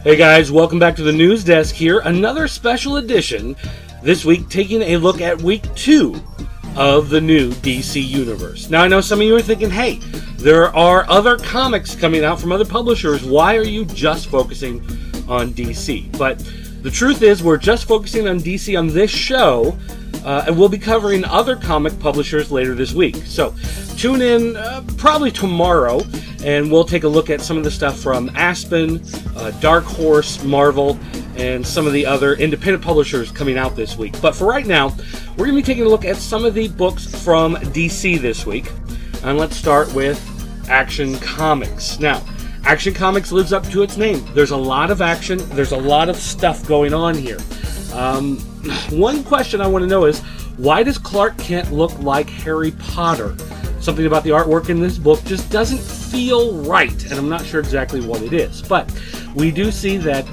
Hey guys, welcome back to the Newsdesk here. Another special edition this week, taking a look at week 2 of the new DC Universe. Now I know some of you are thinking, hey, there are other comics coming out from other publishers. Why are you just focusing on DC? But the truth is, we're just focusing on DC on this show, and we'll be covering other comic publishers later this week. So tune in probably tomorrow, and we'll take a look at some of the stuff from Aspen, Dark Horse, Marvel, and some of the other independent publishers coming out this week. But for right now, we're going to be taking a look at some of the books from DC this week. And let's start with Action Comics. Now, Action Comics lives up to its name. There's a lot of action. There's a lot of stuff going on here. One question I want to know is, why does Clark Kent look like Harry Potter? Something about the artwork in this book just doesn't feel right, and I'm not sure exactly what it is. But we do see that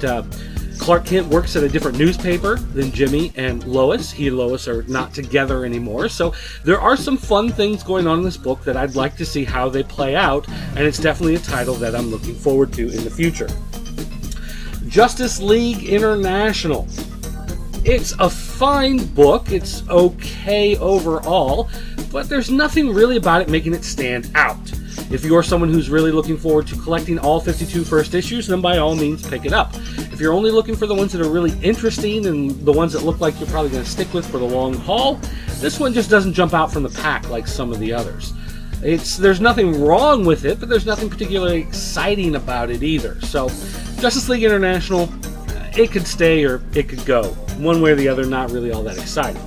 Clark Kent works at a different newspaper than Jimmy and Lois. He and Lois are not together anymore, so there are some fun things going on in this book that I'd like to see how they play out, and it's definitely a title that I'm looking forward to in the future. Justice League International. It's a fine book. It's okay overall, but there's nothing really about it making it stand out. If you're someone who's really looking forward to collecting all 52 first issues, then by all means pick it up. If you're only looking for the ones that are really interesting and the ones that look like you're probably going to stick with for the long haul, this one just doesn't jump out from the pack like some of the others. There's nothing wrong with it, but there's nothing particularly exciting about it either. So, Justice League International, it could stay or it could go. One way or the other, not really all that exciting.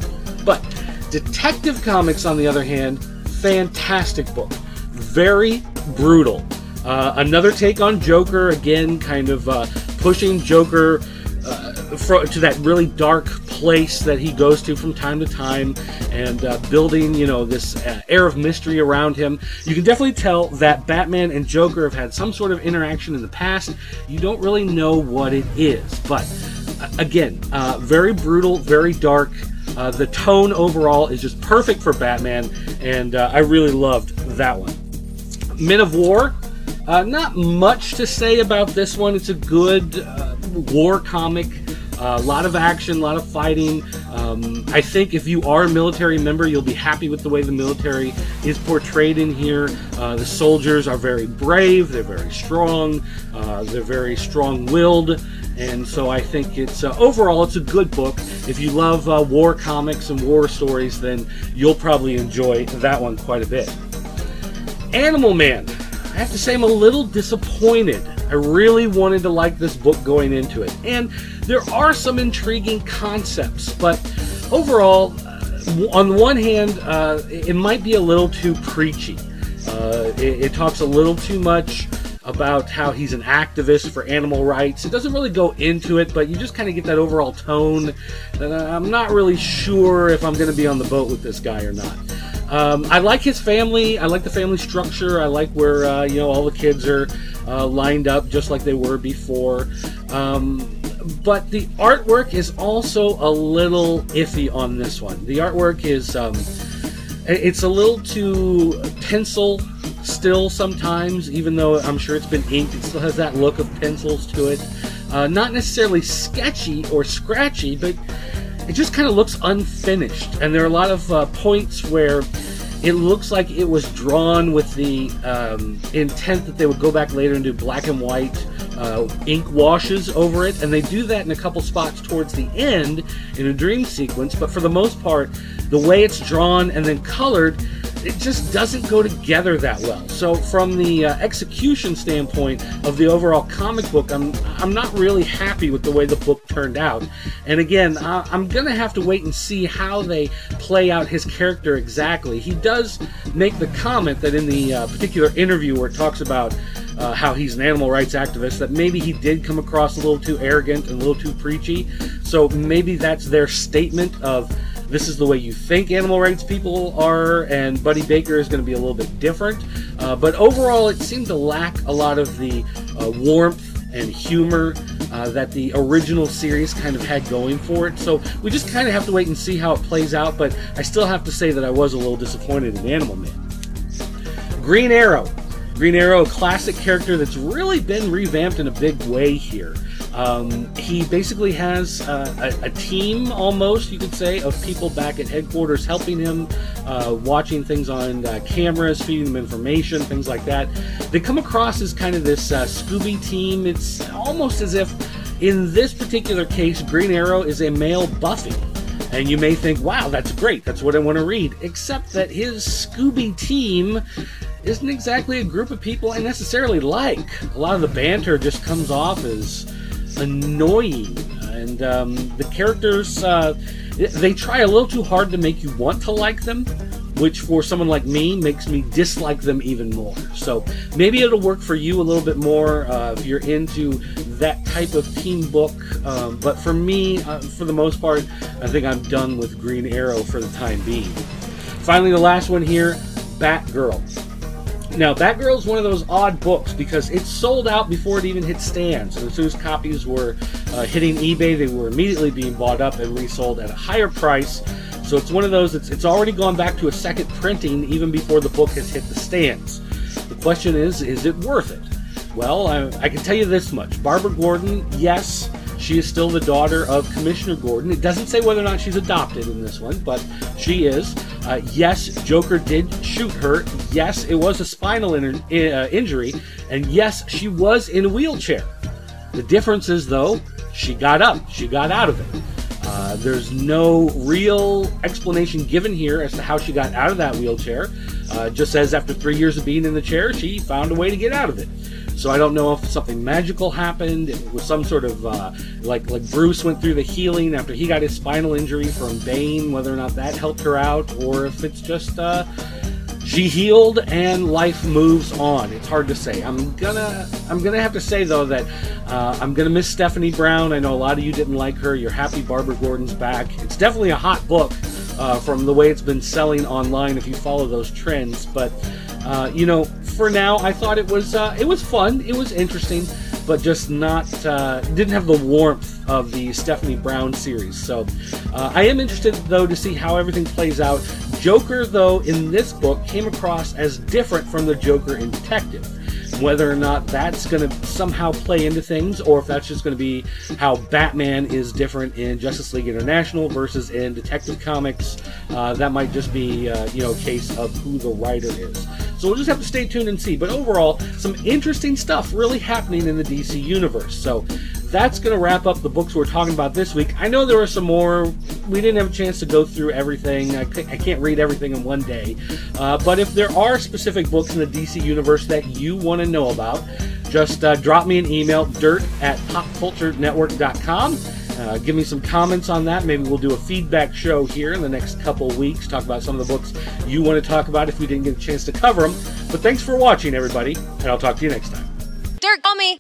But Detective Comics, on the other hand, fantastic book. Very brutal. Another take on Joker, again, kind of pushing Joker to that really dark place that he goes to from time to time, and building, this air of mystery around him. You can definitely tell that Batman and Joker have had some sort of interaction in the past. You don't really know what it is, but again, very brutal, very dark. The tone overall is just perfect for Batman, and I really loved that one. Men of War. Not much to say about this one. It's a good war comic. A lot of action, a lot of fighting. I think if you are a military member, you'll be happy with the way the military is portrayed in here. The soldiers are very brave, they're very strong, they're very strong-willed, and so I think it's overall it's a good book. If you love war comics and war stories, then you'll probably enjoy that one quite a bit. Animal Man. I have to say I'm a little disappointed. I really wanted to like this book going into it, and there are some intriguing concepts, but overall, on the one hand, it might be a little too preachy. It talks a little too much about how he's an activist for animal rights. It doesn't really go into it, but you just kind of get that overall tone that I'm not really sure if I'm going to be on the boat with this guy or not. I like his family. I like the family structure. I like where all the kids are lined up just like they were before. But the artwork is also a little iffy on this one. The artwork is it's a little too pencil still sometimes, even though I'm sure it's been inked. It still has that look of pencils to it. Not necessarily sketchy or scratchy, but it just kind of looks unfinished, and there are a lot of points where it looks like it was drawn with the intent that they would go back later and do black and white ink washes over it, and they do that in a couple spots towards the end in a dream sequence, but for the most part, the way it's drawn and then colored, it just doesn't go together that well. So from the execution standpoint of the overall comic book, I'm not really happy with the way the book turned out. And again, I'm going to have to wait and see how they play out his character exactly. He does make the comment that in the particular interview where it talks about how he's an animal rights activist, that maybe he did come across a little too arrogant and a little too preachy. So maybe that's their statement of, this is the way you think animal rights people are, and Buddy Baker is going to be a little bit different. But overall, it seemed to lack a lot of the warmth and humor that the original series kind of had going for it. So we just kind of have to wait and see how it plays out, but I still have to say that I was a little disappointed in Animal Man. Green Arrow. Green Arrow, a classic character that's really been revamped in a big way here. He basically has a team, almost, you could say, of people back at headquarters helping him, watching things on cameras, feeding them information, things like that. They come across as kind of this Scooby team. It's almost as if, in this particular case, Green Arrow is a male Buffy. And you may think, wow, that's great, that's what I want to read. Except that his Scooby team isn't exactly a group of people I necessarily like. A lot of the banter just comes off as annoying, and the characters, they try a little too hard to make you want to like them, which for someone like me makes me dislike them even more. So maybe it'll work for you a little bit more if you're into that type of team book, but for me, for the most part, I think I'm done with Green Arrow for the time being. Finally, the last one here, Batgirl. Now, Batgirl is one of those odd books because it sold out before it even hit stands. And as soon as copies were hitting eBay, they were immediately being bought up and resold at a higher price. So it's one of those, it's already gone back to a second printing even before the book has hit the stands. The question is it worth it? Well, I can tell you this much. Barbara Gordon, yes, she is still the daughter of Commissioner Gordon. It doesn't say whether or not she's adopted in this one, but she is. Yes, Joker did shoot her. Yes, it was a spinal injury. And yes, she was in a wheelchair. The difference is, though, she got up. She got out of it. There's no real explanation given here as to how she got out of that wheelchair. Just says after 3 years of being in the chair, she found a way to get out of it. So I don't know if something magical happened, if it was some sort of, like Bruce went through the healing after he got his spinal injury from Bane, whether or not that helped her out, or if it's just, she healed and life moves on. It's hard to say. I'm gonna have to say, though, that I'm gonna miss Stephanie Brown. I know a lot of you didn't like her. You're happy Barbara Gordon's back. It's definitely a hot book from the way it's been selling online if you follow those trends, but you know, for now, I thought it was fun, it was interesting, but just not, didn't have the warmth of the Stephanie Brown series. So I am interested, though, to see how everything plays out. Joker, though, in this book came across as different from the Joker in Detective. Whether or not that's going to somehow play into things, or if that's just going to be how Batman is different in Justice League International versus in Detective Comics, that might just be, you know, a case of who the writer is. So we'll just have to stay tuned and see. But overall, some interesting stuff really happening in the DC Universe. So that's going to wrap up the books we're talking about this week. I know there were some more. We didn't have a chance to go through everything. I can't read everything in one day. But if there are specific books in the DC Universe that you want to know about, just drop me an email, dirt@popculturenetwork.com. Give me some comments on that. Maybe we'll do a feedback show here in the next couple weeks, talk about some of the books you want to talk about if we didn't get a chance to cover them. But thanks for watching, everybody, and I'll talk to you next time. Dirt, call me.